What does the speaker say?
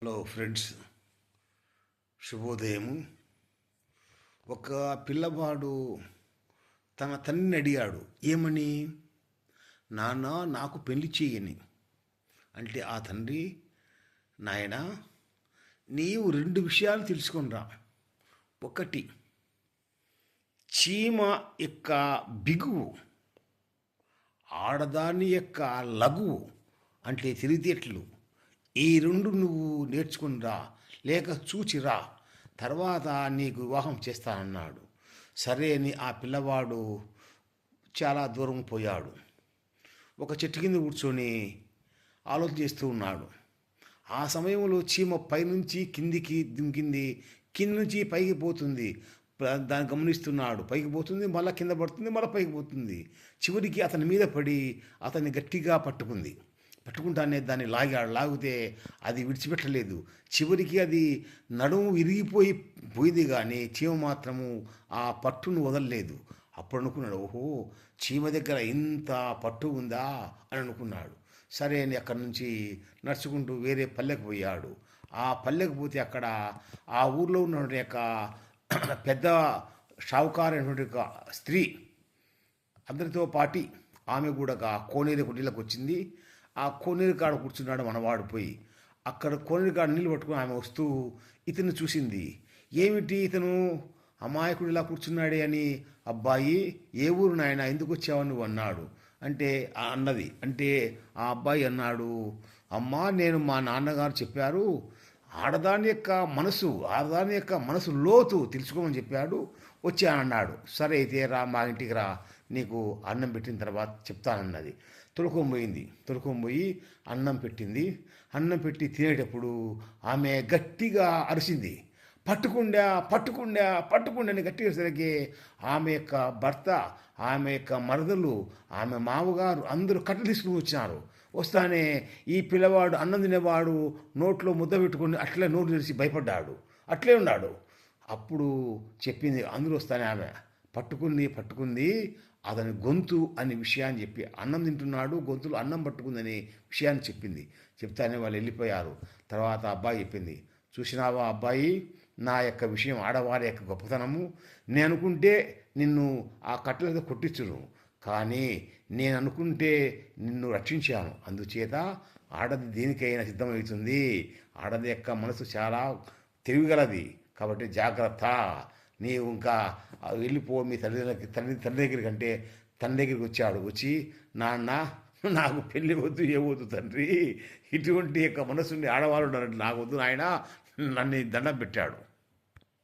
Hello friends, శుభోదయము. ఒక పిల్లవాడు తన తండ్రిని అడిగాడు, ఏమని? నాన్న, నాకు పెళ్లి చేయని. అంటే ఆ తండ్రి, నాయన, నీవు రెండు విషయాలు తెలుసుకొనిరా. ఒకటి, చీమ యొక్క బిగువు, ఆడదాని యొక్క లఘువు అంటే తెలివితేటలు, ఈ రెండు నువ్వు నేర్చుకునిరా, లేక చూచిరా, తర్వాత నీకు వివాహం చేస్తానన్నాడు. సరే అని ఆ పిల్లవాడు చాలా దూరం పోయాడు. ఒక చెట్టు కింద కూర్చొని ఆలోచన చేస్తూ ఉన్నాడు. ఆ సమయంలో చీమ పైనుంచి కిందికి దింకింది, కింద నుంచి పైకి పోతుంది. దాన్ని గమనిస్తున్నాడు. పైకి పోతుంది, మళ్ళీ కింద పడుతుంది, మళ్ళీ పైకి పోతుంది. చివరికి అతని మీద పడి అతన్ని గట్టిగా పట్టుకుంటానే దాన్ని లాగితే అది విడిచిపెట్టలేదు. చివరికి అది నడుము పోయింది, కానీ చీమ మాత్రము ఆ పట్టును వదలలేదు. అప్పుడు అనుకున్నాడు, ఓహో, చీమ దగ్గర ఇంత పట్టు ఉందా అని అనుకున్నాడు. సరే అని అక్కడి నుంచి నడుచుకుంటూ వేరే పల్లెకు పోయాడు. ఆ పల్లెకు పోతే అక్కడ ఆ ఊర్లో ఉన్నటువంటి యొక్క పెద్ద షావుకారైనటువంటి ఒక స్త్రీ అందరితో పాటి ఆమె కూడా కోనేరు కుండీలకు వచ్చింది. ఆ కోనేరు కాడ కూర్చున్నాడు మనవాడు. పోయి అక్కడ కోనేరు కాడ నీళ్ళు పట్టుకుని ఆమె వస్తూ ఇతను చూసింది. ఏమిటి ఇతను అమాయకుడు ఇలా కూర్చున్నాడే అని. అబ్బాయి, ఏ ఊరు నాయన, ఎందుకు వచ్చావు నువ్వు అన్నాడు. అంటే ఆ అబ్బాయి అన్నాడు, అమ్మా, నేను మా నాన్నగారు చెప్పారు, ఆడదాని యొక్క మనసు లోతు తెలుసుకోమని చెప్పాడు, వచ్చానన్నాడు. సరే అయితే రా, మా ఇంటికి రా, నీకు అన్నం పెట్టిన తర్వాత చెప్తానన్నది. తొడుకొని అన్నం పెట్టింది. అన్నం పెట్టి తినేటప్పుడు ఆమె గట్టిగా అరిసింది, పట్టుకుండా అని గట్టిగా సరికి ఆమె యొక్క భర్త, ఆమె యొక్క మరదలు, ఆమె మామగారు అందరూ కట్టలు తీసుకుని వచ్చినారు. వస్తానే ఈ పిల్లవాడు అన్నం తినేవాడు నోట్లో ముద్ద పెట్టుకుని అట్లే నోటు తెరిచి భయపడ్డాడు. అట్లే ఉన్నాడు. అప్పుడు చెప్పింది, అందరూ వస్తానే ఆమె పట్టుకుంది అతని గొంతు అనే విషయాన్ని చెప్పి, అన్నం తింటున్నాడు, గొంతులో అన్నం పట్టుకుందనే విషయాన్ని చెప్పింది. చెప్తానే వాళ్ళు వెళ్ళిపోయారు. తర్వాత అబ్బాయి చెప్పింది, చూసినావా అబ్బాయి, నా యొక్క విషయం, ఆడవారి యొక్క గొప్పతనము. నేను అనుకుంటే నిన్ను ఆ కట్టెలతో కొట్టించును, కానీ నేను అనుకుంటే నిన్ను రక్షించాను. అందుచేత ఆడది దేనికైనా సిద్ధమవుతుంది. ఆడది యొక్క మనసు చాలా తెలివిగలది, కాబట్టి జాగ్రత్త. నీవు ఇంకా వెళ్ళిపో మీ తండ్రి దగ్గరికి. అంటే తండ్రి దగ్గరికి వచ్చి, నాన్న, నాకు పెళ్ళి వద్దు, ఏమొద్దు తండ్రి, ఇటువంటి యొక్క మనసుని ఆడవాళ్ళు ఉన్నారంటే నాకు వద్దు నాయన, నన్ను దండం పెట్టాడు.